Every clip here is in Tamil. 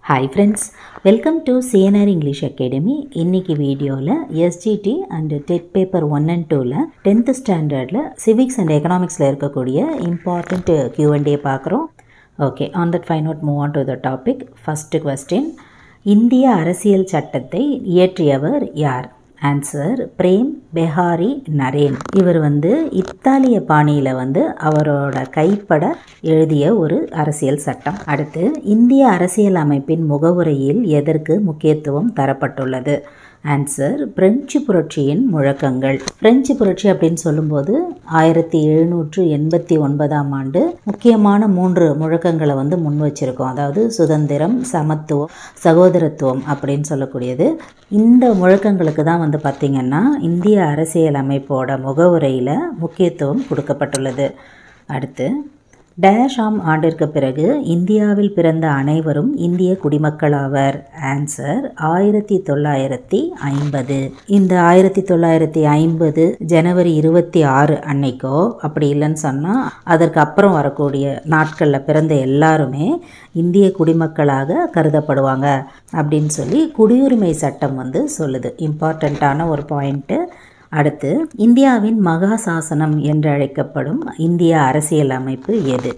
Hi friends, welcome to CNR English Academy. இன்னைக்கு வீடியோவில் SGT and TET paper 1 and 2ல 10th standardல civics and economicsல இருக்கக்கூடிய important Q&A பார்க்குறோம். Okay, on that fine note, move on to the topic. First question, இந்திய அரசியல் சட்டத்தை இயற்றியவர் யார்? ஆன்சர் பிரேம் பெஹாரி நரேன். இவர் இத்தாலிய பாணியில் அவரோட கைப்பட எழுதிய ஒரு அரசியல் சட்டம். அடுத்து, இந்திய அரசியல் அமைப்பின் முகவுரையில் எதற்கு முக்கியத்துவம் தரப்பட்டுள்ளது? ஆன்சர் பிரெஞ்சு புரட்சியின் முழக்கங்கள். பிரெஞ்சு புரட்சி அப்படின்னு சொல்லும்போது 1789ஆம் ஆண்டு முக்கியமான 3 முழக்கங்களை முன் வச்சிருக்கோம். அதாவது சுதந்திரம், சமத்துவம், சகோதரத்துவம் அப்படின்னு சொல்லக்கூடியது. இந்த முழக்கங்களுக்கு தான் பார்த்திங்கன்னா இந்திய அரசியல் அமைப்போட முகவுரையில் முக்கியத்துவம் கொடுக்கப்பட்டுள்ளது. அடுத்து, டேஷ் ஆம் ஆண்டிற்கு பிறகு இந்தியாவில் பிறந்த அனைவரும் இந்திய குடிமக்களாவர். ஆன்சர் 1950. இந்த 1950 ஜனவரி 26 அன்னைக்கோ அப்படி இல்லைன்னு சொன்னால் அதற்கு அப்புறம் வரக்கூடிய நாட்களில் பிறந்த எல்லாருமே இந்திய குடிமக்களாக கருதப்படுவாங்க அப்படின்னு சொல்லி குடியுரிமை சட்டம் சொல்லுது. இம்பார்ட்டண்ட்டான ஒரு பாயிண்ட்டு. அடுத்து, இந்தியாவின் மகா சாசனம் என்று அழைக்கப்படும் இந்திய அரசியல் அமைப்பு எது?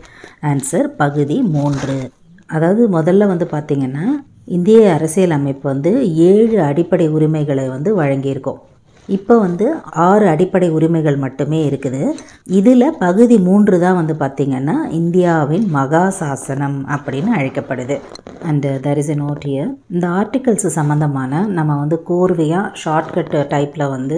ஆன்சர் பகுதி 3. அதாவது முதல்ல பார்த்திங்கன்னா இந்திய அரசியல் அமைப்பு 7 அடிப்படை உரிமைகளை வழங்கியிருக்கோம். இப்போ 6 அடிப்படை உரிமைகள் மட்டுமே இருக்குது. இதில் பகுதி 3 தான் பார்த்திங்கன்னா இந்தியாவின் மகா சாசனம் அப்படின்னு அழைக்கப்படுது. And there is a note here. இந்த ஆர்டிகல்ஸ் சம்மந்தமான நம்ம கோர்வையாக ஷார்ட்கட் டைப்பில்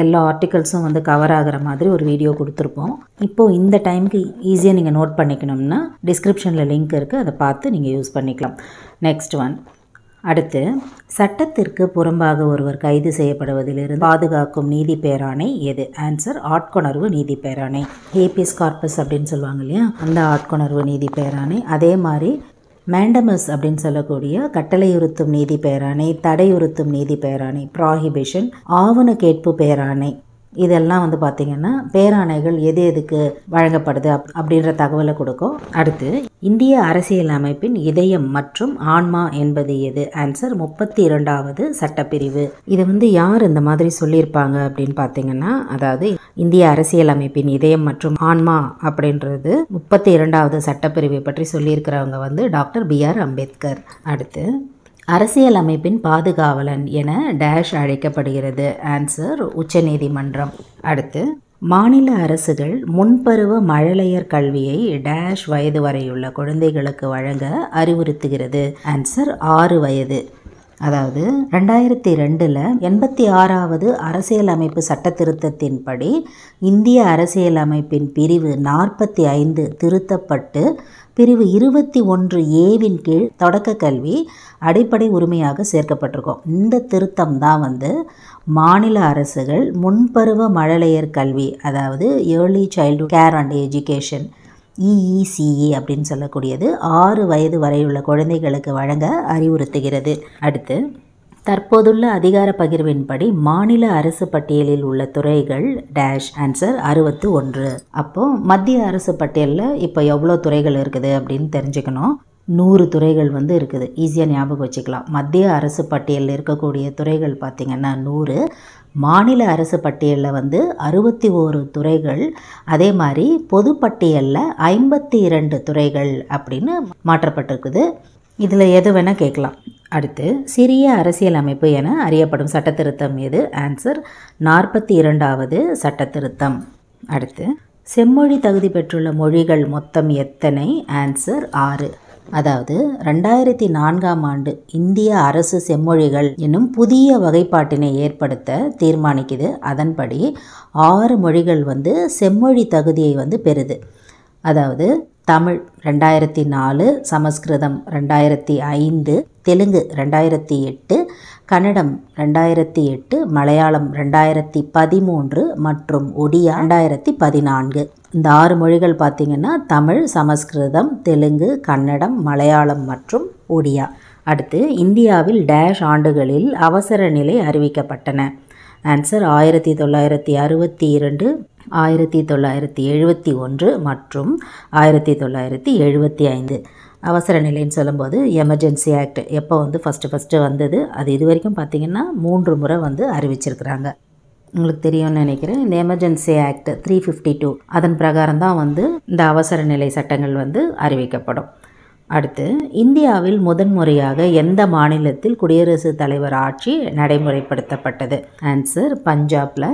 எல்லா ஆர்டிகல்ஸும் கவர் ஆகிற மாதிரி ஒரு வீடியோ கொடுத்துருப்போம். இப்போது இந்த டைமுக்கு ஈஸியாக நீங்கள் நோட் பண்ணிக்கணும்னா டிஸ்கிரிப்ஷனில் லிங்க் இருக்குது, அதை பார்த்து நீங்கள் யூஸ் பண்ணிக்கலாம். Next one. அடுத்து, சட்டத்திற்கு புறம்பாக ஒருவர் கைது செய்யப்படுவதிலிருந்து பாதுகாக்கும் நீதி பேராணை எது? ஆன்சர் ஆட்கொணர்வு நீதி பேராணை. ஹேபியஸ் கார்பஸ் அப்படின்னு சொல்லுவாங்க இல்லையா, அந்த ஆட்கொணர்வு நீதி பேராணை. அதே மாதிரி மேண்டமஸ் அப்படின்னு சொல்லக்கூடிய கட்டளையுறுத்தும் நீதி பேராணை, தடையுறுத்தும் நீதி பேராணை, ப்ராஹிபிஷன், ஆவண கேட்பு பேராணை, இதெல்லாம் பார்த்திங்கன்னா பேராணைகள் எது எதுக்கு வழங்கப்படுது அப்படின்ற தகவலை கொடுக்கும். அடுத்து, இந்திய அரசியல் அமைப்பின் இதயம் மற்றும் ஆன்மா என்பது எது? ஆன்சர் 32வது சட்டப்பிரிவு. இது யார் இந்த மாதிரி சொல்லியிருப்பாங்க அப்படின்னு பார்த்திங்கன்னா, அதாவது இந்திய அரசியல் அமைப்பின் இதயம் மற்றும் ஆன்மா அப்படின்றது 32வது சட்டப்பிரிவை பற்றி சொல்லியிருக்கிறவங்க டாக்டர் BR அம்பேத்கர். அடுத்து, அரசியல் அமைப்பின் பாதுகாவலன் என டேஷ் அழைக்கப்படுகிறது. ஆன்சர் உச்சநீதிமன்றம். அடுத்து, மாநில அரசுகள் முன்பருவ மழலையர் கல்வியை டேஷ் வயது வரையுள்ள குழந்தைகளுக்கு வழங்க அறிவுறுத்துகிறது. ஆன்சர் 6 வயது. அதாவது 2002 86வது அரசியலமைப்பு சட்ட திருத்தத்தின்படி இந்திய அரசியலமைப்பின் பிரிவு 45 திருத்தப்பட்டு பிரிவு 21A கீழ் தொடக்க கல்வி அடிப்படை உரிமையாக சேர்க்கப்பட்டிருக்கும். இந்த திருத்தம் தான் மாநில அரசுகள் முன்பருவ மழலையர் கல்வி, அதாவது early childhood care and education, EECE அப்படின்னு சொல்லக்கூடியது 6 வயது வரையுள்ள குழந்தைகளுக்கு வழங்க அறிவுறுத்துகிறது. அடுத்து, தற்போதுள்ள அதிகார பகிர்வின்படி மாநில அரசு பட்டியலில் உள்ள துறைகள் டேஷ். ஆன்சர் 61. அப்போது மத்திய அரசு பட்டியலில் இப்போ எவ்வளோ துறைகள் இருக்குது அப்படின்னு தெரிஞ்சுக்கணும். 100 துறைகள் இருக்குது. ஈஸியாக ஞாபகம் வச்சுக்கலாம். மத்திய அரசு பட்டியலில் இருக்கக்கூடிய துறைகள் பார்த்திங்கன்னா 100. மாநில அரசு பட்டியலில் 61 துறைகள். அதே மாதிரி பொதுப்பட்டியலில் 52 துறைகள் அப்படின்னு மாற்றப்பட்டிருக்குது. இதில் எது வேணால் கேட்கலாம். அடுத்து, சிறிய அரசியல் அமைப்பு என அறியப்படும் சட்ட திருத்தம் எது? ஆன்சர் 42வது சட்ட திருத்தம். அடுத்து, செம்மொழி தகுதி பெற்றுள்ள மொழிகள் மொத்தம் எத்தனை? ஆன்சர் 6. அதாவது 2004ஆம் ஆண்டு இந்திய அரசு செம்மொழிகள் என்னும் புதிய வகைப்பாட்டினை ஏற்படுத்த தீர்மானிக்குது. அதன்படி 6 மொழிகள் செம்மொழி தகுதியை பெறுது. அதாவது தமிழ் 2004, சமஸ்கிருதம் 2005, தெலுங்கு 2008, கன்னடம் 2008, மலையாளம் 2013 மற்றும் ஒடியா 2014. இந்த 6 மொழிகள் பார்த்திங்கன்னா தமிழ், சமஸ்கிருதம், தெலுங்கு, கன்னடம், மலையாளம் மற்றும் ஒடியா. அடுத்து, இந்தியாவில் டேஷ் ஆண்டுகளில் அவசர நிலை அறிவிக்கப்பட்டன? ஆன்சர் 1962, 1971 மற்றும் 1975. அவசர நிலைன்னு சொல்லும்போது எமர்ஜென்சி ஆக்ட் எப்போ வந்து ஃபஸ்ட்டு வந்தது, அது இது வரைக்கும் பார்த்திங்கன்னா 3 முறை வந்து அறிவிச்சிருக்கிறாங்க. உங்களுக்கு தெரியும்னு நினைக்கிறேன். இந்த எமர்ஜென்சி ஆக்ட் 352 அதன் பிரகாரம் தான் வந்து இந்த அவசர நிலை சட்டங்கள் வந்து அறிவிக்கப்படும். அடுத்து, இந்தியாவில் முதன்முறையாக எந்த மாநிலத்தில் குடியரசுத் தலைவர் ஆட்சி நடைமுறைப்படுத்தப்பட்டது? ஆன்சர் பஞ்சாபில்.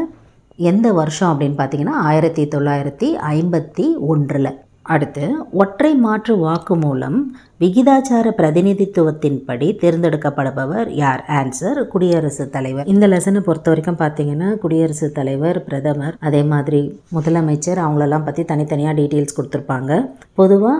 எந்த வருஷம் அப்படின்னு பார்த்தீங்கன்னா 1951. அடுத்து, ஒற்றை மாற்று வாக்கு மூலம் விகிதாச்சார பிரதிநிதித்துவத்தின்படி தேர்ந்தெடுக்கப்படுபவர் யார்? ஆன்சர் குடியரசுத் தலைவர். இந்த லெசனை பொறுத்த வரைக்கும் பார்த்தீங்கன்னா குடியரசுத் தலைவர், பிரதமர், அதே மாதிரி முதலமைச்சர் அவங்களெல்லாம் பற்றி தனித்தனியாக டீட்டெயில்ஸ் கொடுத்துருப்பாங்க. பொதுவாக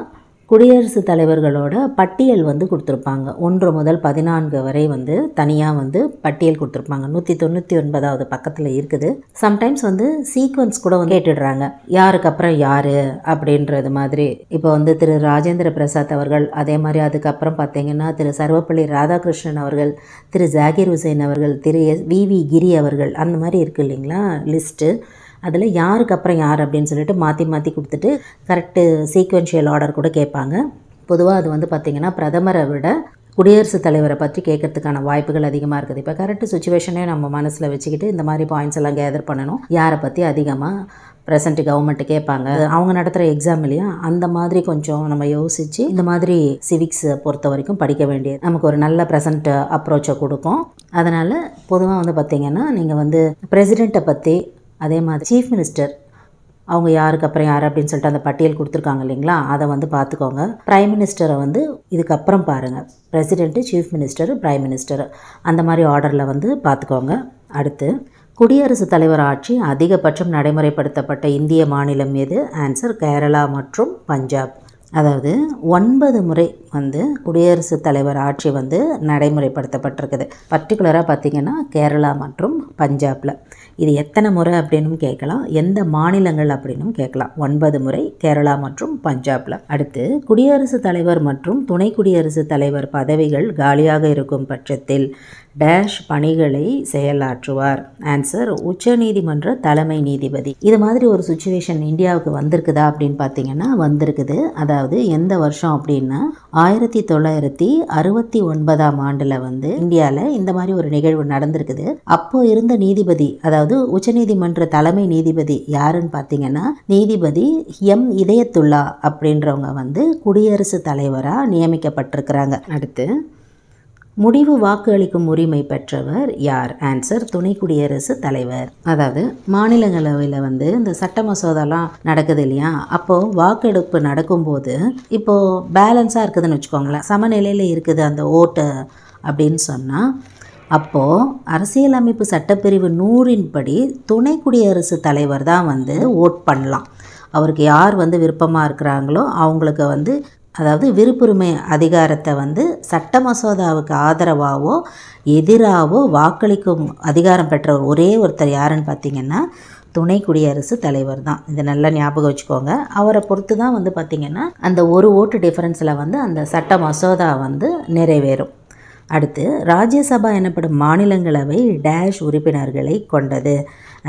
குடியரசுத் தலைவர்களோட பட்டியல் வந்து கொடுத்துருப்பாங்க. 1 முதல் 14 வரை வந்து தனியாக வந்து பட்டியல் கொடுத்துருப்பாங்க. 199வது பக்கத்தில் இருக்குது. சம்டைம்ஸ் வந்து சீக்வன்ஸ் கூட வந்து கேட்டுடுறாங்க, யாருக்கு அப்புறம் யார் அப்படின்றது மாதிரி. இப்போ வந்து திரு ராஜேந்திர பிரசாத் அவர்கள், அதே மாதிரி அதுக்கப்புறம் பார்த்தீங்கன்னா திரு சர்வப்பள்ளி ராதாகிருஷ்ணன் அவர்கள், திரு ஜாகிர் ஹுசைன் அவர்கள், திரு வி கிரி அவர்கள், அந்த மாதிரி இருக்குது இல்லைங்களா லிஸ்ட்டு. அதில் யாருக்கு அப்புறம் யார் அப்படின்னு சொல்லிட்டு மாற்றி மாற்றி கொடுத்துட்டு கரெக்டு சீக்வென்ஷியல் ஆர்டர் கூட கேட்பாங்க. பொதுவாக அது வந்து பார்த்திங்கன்னா பிரதமரை விட குடியரசுத் தலைவரை பற்றி கேட்கறதுக்கான வாய்ப்புகள் அதிகமாக இருக்குது. இப்போ கரெக்டு சுச்சுவேஷனே நம்ம மனசில் வச்சுக்கிட்டு இந்த மாதிரி பாயிண்ட்ஸ் எல்லாம் கேதர் பண்ணணும். யாரை பற்றி அதிகமாக ப்ரெசென்ட் கவர்மெண்ட்டு கேட்பாங்க, அவங்க நடத்துகிற எக்ஸாம் இல்லையா, அந்த மாதிரி கொஞ்சம் நம்ம யோசித்து இந்த மாதிரி சிவிக்ஸை பொறுத்த வரைக்கும் படிக்க வேண்டியது நமக்கு ஒரு நல்ல ப்ரெசென்ட் அப்ரோச்சை கொடுக்கும். அதனால் பொதுவாக வந்து பார்த்திங்கன்னா நீங்கள் வந்து பிரசிடெண்ட்டை பற்றி, அதே மாதிரி சீஃப் மினிஸ்டர் அவங்க யாருக்கு அப்புறம் யார் அப்படின்னு சொல்லிட்டு அந்த பட்டியல் கொடுத்துருக்காங்க இல்லைங்களா, அதை வந்து பார்த்துக்கோங்க. பிரைம் மினிஸ்டரை வந்து இதுக்கப்புறம் பாருங்கள். President, chief minister, prime minister, அந்த மாதிரி ஆர்டரில் வந்து பார்த்துக்கோங்க. அடுத்து, குடியரசுத் தலைவர் ஆட்சி அதிகபட்சம் நடைமுறைப்படுத்தப்பட்ட இந்திய மாநிலம் எது? ஆன்சர் கேரளா மற்றும் பஞ்சாப். அதாவது 9 முறை வந்து குடியரசுத் தலைவர் ஆட்சி வந்து நடைமுறைப்படுத்தப்பட்டிருக்குது. பர்டிகுலராக பார்த்திங்கன்னா கேரளா மற்றும் பஞ்சாபில். இது எத்தனை முறை அப்படின்னு கேட்கலாம், எந்த மாநிலங்கள் அப்படின்னும் கேட்கலாம். 9 முறை கேரளா மற்றும் பஞ்சாபில். அடுத்து, குடியரசுத் தலைவர் மற்றும் துணை குடியரசுத் தலைவர் பதவிகள் காலியாக இருக்கும் பட்சத்தில் டேஷ் பணிகளை செயலாற்றுவார்? ஆன்சர் உச்சநீதிமன்ற தலைமை நீதிபதி. இது மாதிரி ஒரு சுச்சுவேஷன் இந்தியாவுக்கு வந்திருக்குதா அப்படின்னு பார்த்தீங்கன்னா வந்திருக்குது. அதாவது எந்த வருஷம் அப்படின்னா 1969ஆம் ஆண்டில் வந்து இந்தியாவில் இந்த மாதிரி ஒரு நிகழ்வு நடந்திருக்குது. அப்போ இருந்த நீதிபதி, அதாவது உச்சநீதிமன்ற தலைமை நீதிபதி யாருன்னு பார்த்தீங்கன்னா நீதிபதி எம் இதயத்துல்லா அப்படின்றவங்க வந்து குடியரசுத் தலைவராக நியமிக்கப்பட்டிருக்கிறாங்க. அடுத்து, முடிவு வாக்கு அளிக்கும் உரிமை பெற்றவர் யார்? ஆன்சர் துணை குடியரசுத் தலைவர். அதாவது மாநிலங்களவையில் வந்து இந்த சட்ட மசோதாலாம் நடக்குது இல்லையா, அப்போது வாக்கெடுப்பு நடக்கும்போது இப்போது பேலன்ஸாக இருக்குதுன்னு வச்சுக்கோங்களேன், சமநிலையில் இருக்குது அந்த ஓட்டு அப்படின்னு சொன்னால், அப்போது அரசியலமைப்பு சட்டப்பிரிவு 100 படி துணை குடியரசுத் தலைவர் தான் வந்து ஓட் பண்ணலாம். அவருக்கு யார் வந்து விருப்பமாக இருக்கிறாங்களோ அவங்களுக்கு வந்து, அதாவது விருப்புரிமை அதிகாரத்தை வந்து சட்ட மசோதாவுக்கு ஆதரவாகவோ எதிராகவோ வாக்களிக்கும் அதிகாரம் பெற்றவர் ஒரே ஒருத்தர் யாருன்னு பார்த்தீங்கன்னா துணை குடியரசுத் தலைவர் தான். இதை நல்லா ஞாபகம் வச்சுக்கோங்க. அவரை பொறுத்து தான் வந்து பார்த்திங்கன்னா அந்த ஒரு ஓட்டு டிஃபரன்ஸில் வந்து அந்த சட்ட மசோதா வந்து நிறைவேறும். அடுத்து, ராஜ்யசபா எனப்படும் மாநிலங்களவை டேஷ் உறுப்பினர்களை கொண்டது?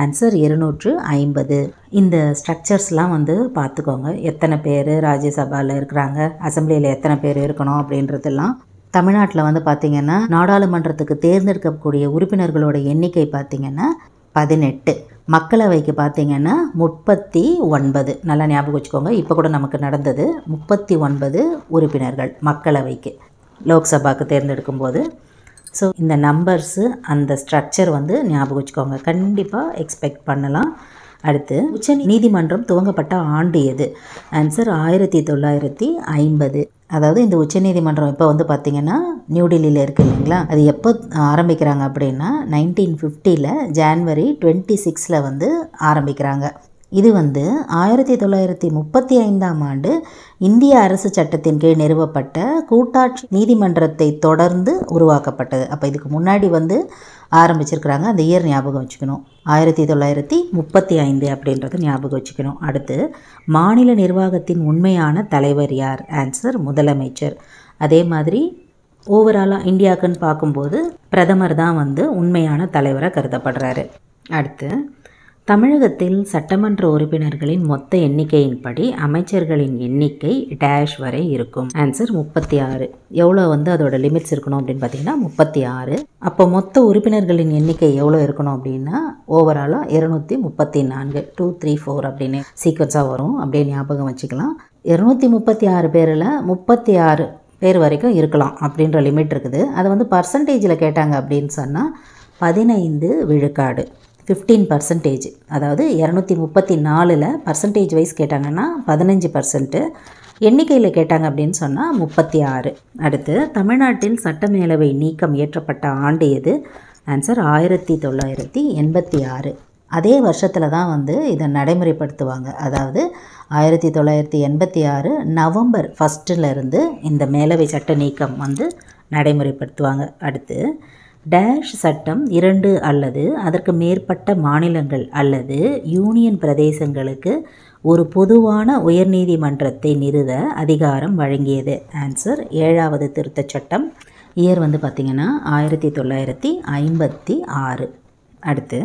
ஆன்சர் 250. இந்த ஸ்ட்ரக்சர்ஸ்லாம் வந்து பார்த்துக்கோங்க. எத்தனை பேர் ராஜ்யசபாவில் இருக்கிறாங்க, அசம்பிளியில் எத்தனை பேர் இருக்கணும் அப்படின்றதெல்லாம். தமிழ்நாட்டில் வந்து பார்த்திங்கன்னா நாடாளுமன்றத்துக்கு தேர்ந்தெடுக்கக்கூடிய உறுப்பினர்களோட எண்ணிக்கை பார்த்திங்கன்னா 18. மக்களவைக்கு பார்த்திங்கன்னா 39. நல்லா ஞாபகம் வச்சுக்கோங்க. இப்போ கூட நமக்கு நடந்தது 39 உறுப்பினர்கள் மக்களவைக்கு, லோக்சபாவுக்கு தேர்ந்தெடுக்கும் போது. ஸோ இந்த நம்பர்ஸு, அந்த ஸ்ட்ரக்சர் வந்து ஞாபகம் வச்சுக்கோங்க, கண்டிப்பாக எக்ஸ்பெக்ட் பண்ணலாம். அடுத்து, உச்ச நீதிமன்றம் துவங்கப்பட்ட ஆண்டு எது? ஆன்சர் 1950. அதாவது இந்த உச்சநீதிமன்றம் இப்போ வந்து பார்த்திங்கன்னா நியூடெல்லியில் இருக்குது இல்லைங்களா, அது எப்போ ஆரம்பிக்கிறாங்க அப்படின்னா 1950 ஜான்வரி 26 வந்து ஆரம்பிக்கிறாங்க. இது வந்து 1935ஆம் ஆண்டு இந்திய அரசு சட்டத்தின் கீழ் நிறுவப்பட்ட கூட்டாட்சி நீதிமன்றத்தை தொடர்ந்து உருவாக்கப்பட்டது. அப்போ இதுக்கு முன்னாடி வந்து ஆரம்பிச்சிருக்கிறாங்க. அந்த இயர் ஞாபகம் வச்சுக்கணும், 1935 அப்படின்றது ஞாபகம் வச்சுக்கணும். அடுத்து, மாநில நிர்வாகத்தின் உண்மையான தலைவர் யார்? ஆன்சர் முதலமைச்சர். அதே மாதிரி ஓவராலாக இந்தியாவுக்குன்னு பார்க்கும்போது பிரதமர் தான் வந்து உண்மையான தலைவராக கருதப்படுறாரு. அடுத்து, தமிழகத்தில் சட்டமன்ற உறுப்பினர்களின் மொத்த எண்ணிக்கையின்படி அமைச்சர்களின் எண்ணிக்கை டேஷ் வரை இருக்கும். ஆன்சர் 36. எவ்வளோ அதோட லிமிட்ஸ் இருக்கணும் அப்படின்னு பார்த்தீங்கன்னா 36. அப்போ மொத்த உறுப்பினர்களின் எண்ணிக்கை எவ்வளோ இருக்கணும் அப்படின்னா ஓவராலாக 234 2 3 4 அப்படின்னு சீக்வன்ஸாக வரும். அப்படியே ஞாபகம் வச்சுக்கலாம். 236 பேரில் 36 பேர் வரைக்கும் இருக்கலாம் அப்படின்ற லிமிட் இருக்குது. அதை பர்சன்டேஜில் கேட்டாங்க அப்படின்னு சொன்னால் 15 விழுக்காடு 15%. அதாவது 234ல் பர்சன்டேஜ் வைஸ் கேட்டாங்கன்னா 15%, எண்ணிக்கையில் கேட்டாங்க அப்படின்னு சொன்னால் 36. அடுத்து தமிழ்நாட்டில் சட்டமேலவை நீக்கம் இயற்றப்பட்ட ஆண்டு எது? ஆன்சர் 1986. அதே வருஷத்தில் தான் இதை நடைமுறைப்படுத்துவாங்க. அதாவது 1986 நவம்பர் 1 இந்த மேலவை சட்ட நீக்கம் நடைமுறைப்படுத்துவாங்க. அடுத்து டேஷ் சட்டம் 2 அல்லது அதற்கு மேற்பட்ட மாநிலங்கள் அல்லது யூனியன் பிரதேசங்களுக்கு ஒரு பொதுவான உயர்நீதிமன்றத்தை நிறுவ அதிகாரம் வழங்கியது. ஆன்சர் 7வது திருத்தச் சட்டம். இயர் பார்த்திங்கன்னா 1956. அடுத்து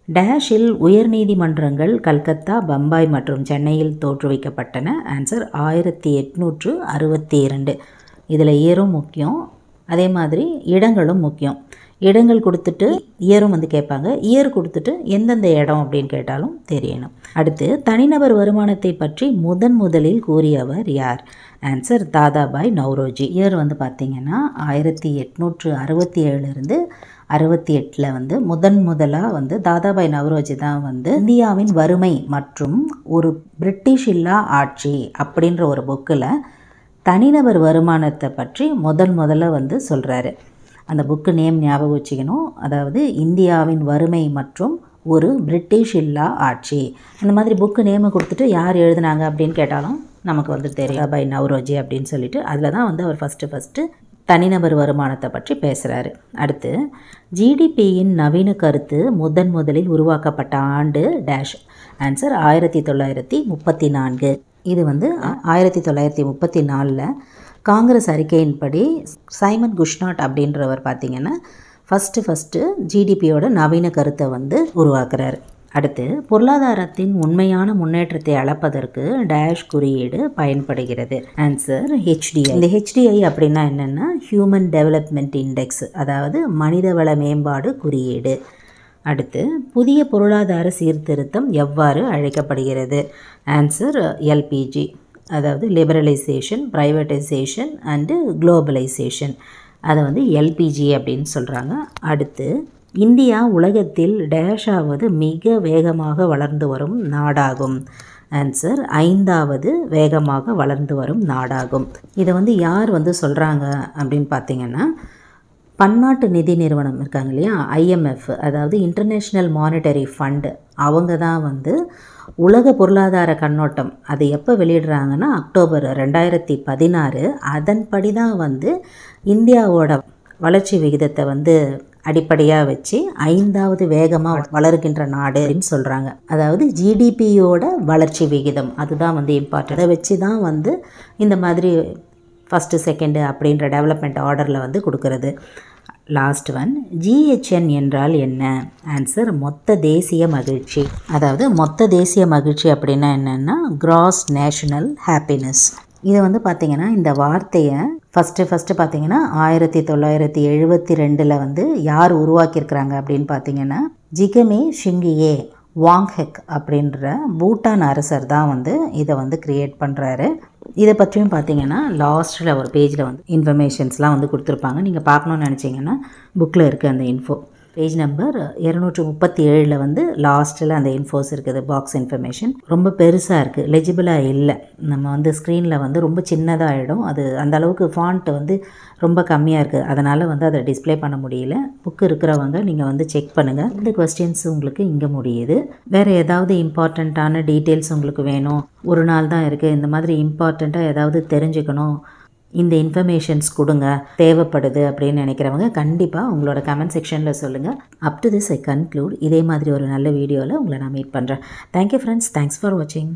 டேஷில் உயர்நீதிமன்றங்கள் கல்கத்தா, பம்பாய் மற்றும் சென்னையில் தோற்றுவிக்கப்பட்டன. ஆன்சர் 1862. இதில் இயரும் முக்கியம், அதே மாதிரி இடங்களும் முக்கியம். இடங்கள் கொடுத்துட்டு இயரும் கேட்பாங்க, இயர் கொடுத்துட்டு எந்தெந்த இடம் அப்படின்னு கேட்டாலும் தெரியணும். அடுத்து தனிநபர் வருமானத்தை பற்றி முதலில் கூறியவர் யார்? ஆன்சர் தாதாபாய் நவ்ரோஜி. இயர் பார்த்திங்கன்னா 1867 68 முதலாக தாதாபாய் நவ்ரோஜி தான் இந்தியாவின் வறுமை மற்றும் ஒரு பிரிட்டிஷ் இல்லா ஆட்சி அப்படின்ற ஒரு புக்கில் தனிநபர் வருமானத்தை பற்றி முதல்ல சொல்கிறாரு. அந்த புக்கு நேம் ஞாபகம் வச்சுக்கணும். அதாவது இந்தியாவின் வறுமை மற்றும் ஒரு பிரிட்டிஷ் இல்லா ஆட்சி. இந்த மாதிரி புக்கு நேமை கொடுத்துட்டு யார் எழுதுனாங்க அப்படின்னு கேட்டாலும் நமக்கு தெரியும், பை நவ்ரோஜி அப்படின்னு சொல்லிட்டு. அதில் தான் அவர் ஃபஸ்ட்டு தனிநபர் வருமானத்தை பற்றி பேசுகிறாரு. அடுத்து ஜிடிபியின் நவீன கருத்து முதலில் உருவாக்கப்பட்ட ஆண்டு டேஷ். ஆன்சர் 1934. இது 1934 காங்கிரஸ் அறிக்கையின்படி சைமன் குஷ்நாட் அப்படின்றவர் பார்த்திங்கன்னா ஃபஸ்ட்டு ஜிடிபியோட நவீன கருத்தை உருவாக்குறாரு. அடுத்து பொருளாதாரத்தின் உண்மையான முன்னேற்றத்தை அளப்பதற்கு டேஷ் குறியீடு பயன்படுகிறது. Answer HDI. இந்த HDI அப்படின்னா என்னென்னா ஹியூமன் டெவலப்மெண்ட் இண்டெக்ஸ், அதாவது மனிதவள மேம்பாடு குறியீடு. அடுத்து புதிய பொருளாதார சீர்திருத்தம் எவ்வாறு அழைக்கப்படுகிறது? ஆன்சர் LPG, அதாவது லிபரலைசேஷன், ப்ரைவேட்டைசேஷன் அண்டு குளோபலைசேஷன். அதை LPG அப்படின்னு சொல்கிறாங்க. அடுத்து இந்தியா உலகத்தில் டேஷாவது மிக வேகமாக வளர்ந்து வரும் நாடாகும். ஆன்சர் 5வது வேகமாக வளர்ந்து வரும் நாடாகும். இதை யார் சொல்கிறாங்க அப்படின்னு பார்த்தீங்கன்னா பன்னாட்டு நிதி நிறுவனம் இருக்காங்க இல்லையா, IMF, அதாவது இன்டர்நேஷ்னல் மானிட்டரி ஃபண்டு. அவங்க தான் உலக பொருளாதார கண்ணோட்டம் அதை எப்போ வெளியிடுறாங்கன்னா அக்டோபர் 2016. அதன்படி தான் இந்தியாவோட வளர்ச்சி விகிதத்தை அடிப்படையாக வச்சு 5வது வேகமாக வளர்கின்ற நாடு அப்படின்னு சொல்கிறாங்க. அதாவது ஜிடிபியோட வளர்ச்சி விகிதம் அதுதான் இம்பார்ட்டன்ட். அதை வச்சு தான் இந்த மாதிரி ஃபஸ்ட்டு செகண்டு அப்படின்ற டெவலப்மெண்ட் ஆர்டரில் கொடுக்கறது. லாஸ்ட் ஒன், GHN என்றால் என்ன? ஆன்சர் மொத்த தேசிய மகிழ்ச்சி. அதாவது மொத்த தேசிய மகிழ்ச்சி அப்படின்னா என்னென்னா கிராஸ் நேஷனல் ஹாப்பினஸ். இதை பார்த்திங்கன்னா இந்த வார்த்தையை ஃபஸ்ட்டு பார்த்திங்கன்னா 1972 யார் உருவாக்கியிருக்கிறாங்க அப்படின்னு பார்த்திங்கன்னா ஜிகமே ஷிங்கியே வாங்ஹெக் அப்படின்ற பூட்டான் அரசர் தான் இதை கிரியேட் பண்ணுறாரு. இதை பற்றியும் பார்த்திங்கன்னா லாஸ்ட்டில் ஒரு பேஜில் இன்ஃபர்மேஷன்ஸ்லாம் கொடுத்துருப்பாங்க. நீங்கள் பார்க்கணுன்னு நினச்சிங்கன்னா புக்கில் இருக்குது அந்த இன்ஃபோ. பேஜ் நம்பர் 237 லாஸ்ட்டில் அந்த இன்ஃபோஸ் இருக்குது, பாக்ஸ் இன்ஃபர்மேஷன். ரொம்ப பெருசாக இருக்குது, லெஜிபிளாக இல்லை. நம்ம ஸ்க்ரீனில் ரொம்ப சின்னதாக ஆகிடும். அது அந்த அளவுக்கு ஃபாண்ட் ரொம்ப கம்மியாக இருக்குது. அதனால் அதை டிஸ்பிளே பண்ண முடியல. புக்கு இருக்கிறவங்க நீங்கள் செக் பண்ணுங்கள். இந்த கொஸ்டின்ஸ் உங்களுக்கு இங்கே முடியுது. வேறு ஏதாவது இம்பார்ட்டண்ட்டான டீட்டெயில்ஸ் உங்களுக்கு வேணும், ஒரு நாள் தான் இருக்குது, இந்த மாதிரி இம்பார்ட்டண்ட்டாக ஏதாவது தெரிஞ்சுக்கணும், இந்த இன்ஃபர்மேஷன்ஸ் கொடுங்க தேவைப்படுது அப்படின்னு நினைக்கிறவங்க கண்டிப்பாக உங்களோட கமெண்ட் செக்ஷனில் சொல்லுங்கள். Up to this I conclude. இதே மாதிரி ஒரு நல்ல வீடியோவில் உங்களை நான் மீட் பண்ணுறேன். தேங்க்யூ ஃப்ரெண்ட்ஸ், தேங்க்ஸ் ஃபார் வாட்சிங்.